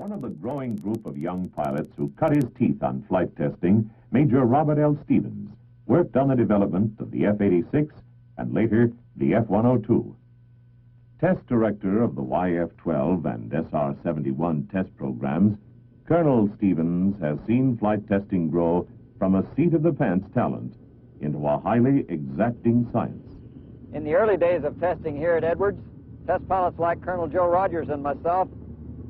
One of the growing group of young pilots who cut his teeth on flight testing, Major Robert L. Stevens, worked on the development of the F-86 and later the F-102. Test director of the YF-12 and SR-71 test programs, Colonel Stevens has seen flight testing grow from a seat-of-the-pants talent into a highly exacting science. In the early days of testing here at Edwards, test pilots like Colonel Joe Rogers and myself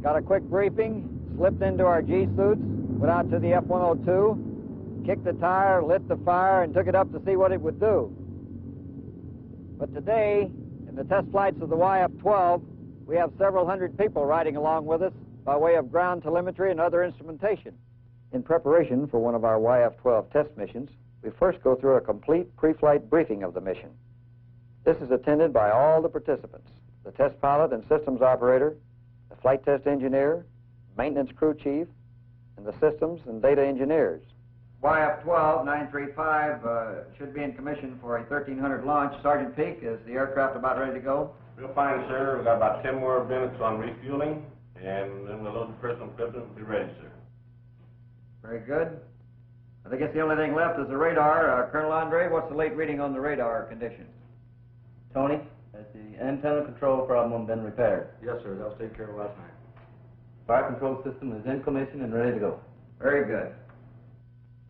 got a quick briefing, slipped into our G suits, went out to the F-102, kicked the tire, lit the fire, and took it up to see what it would do. But today, in the test flights of the YF-12, we have several hundred people riding along with us by way of ground telemetry and other instrumentation. In preparation for one of our YF-12 test missions, we first go through a complete pre-flight briefing of the mission. This is attended by all the participants, the test pilot and systems operator, the flight test engineer, maintenance crew chief, and the systems and data engineers. YF-12 935 should be in commission for a 1300 launch. Sergeant Peak, is the aircraft about ready to go? Real fine, sir. We've got about 10 more minutes on refueling, and then we'll load the personal equipment and be ready, sir. Very good. I guess the only thing left is the radar. Colonel Andre, what's the late reading on the radar condition? Tony, has the antenna control problem been repaired? Yes, sir. That was taken care of last night. Fire control system is in commission and ready to go. Very good.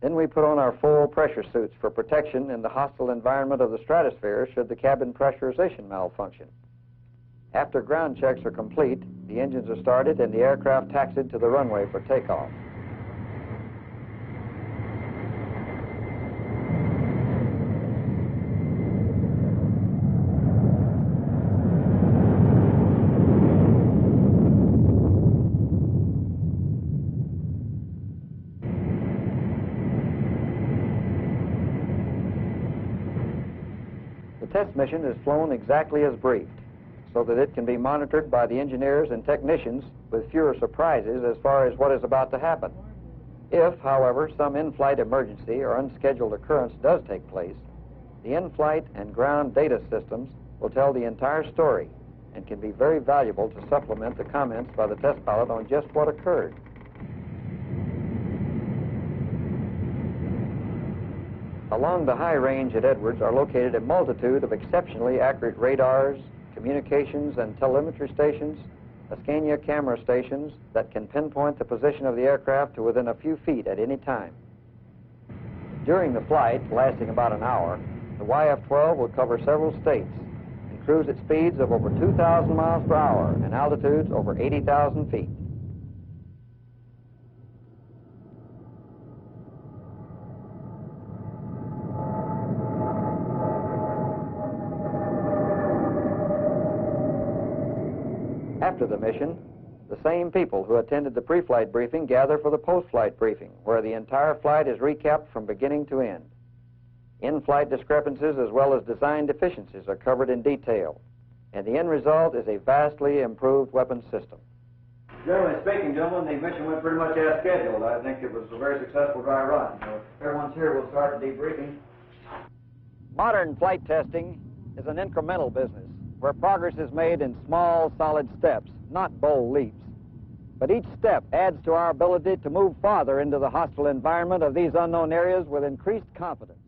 Then we put on our full pressure suits for protection in the hostile environment of the stratosphere should the cabin pressurization malfunction. After ground checks are complete, the engines are started and the aircraft taxied to the runway for takeoff. The test mission is flown exactly as briefed, so that it can be monitored by the engineers and technicians with fewer surprises as far as what is about to happen. If, however, some in-flight emergency or unscheduled occurrence does take place, the in-flight and ground data systems will tell the entire story and can be very valuable to supplement the comments by the test pilot on just what occurred. Along the high range at Edwards are located a multitude of exceptionally accurate radars, communications and telemetry stations, Ascania camera stations that can pinpoint the position of the aircraft to within a few feet at any time. During the flight, lasting about an hour, the YF-12 will cover several states and cruise at speeds of over 2,000 miles per hour and altitudes over 80,000 feet. After the mission, the same people who attended the pre-flight briefing gather for the post-flight briefing, where the entire flight is recapped from beginning to end. In-flight discrepancies as well as design deficiencies are covered in detail, and the end result is a vastly improved weapons system. Generally speaking, gentlemen, the mission went pretty much as scheduled. I think it was a very successful dry run. So if everyone's here, we'll start the debriefing. Modern flight testing is an incremental business, where progress is made in small, solid steps, not bold leaps. But each step adds to our ability to move farther into the hostile environment of these unknown areas with increased confidence.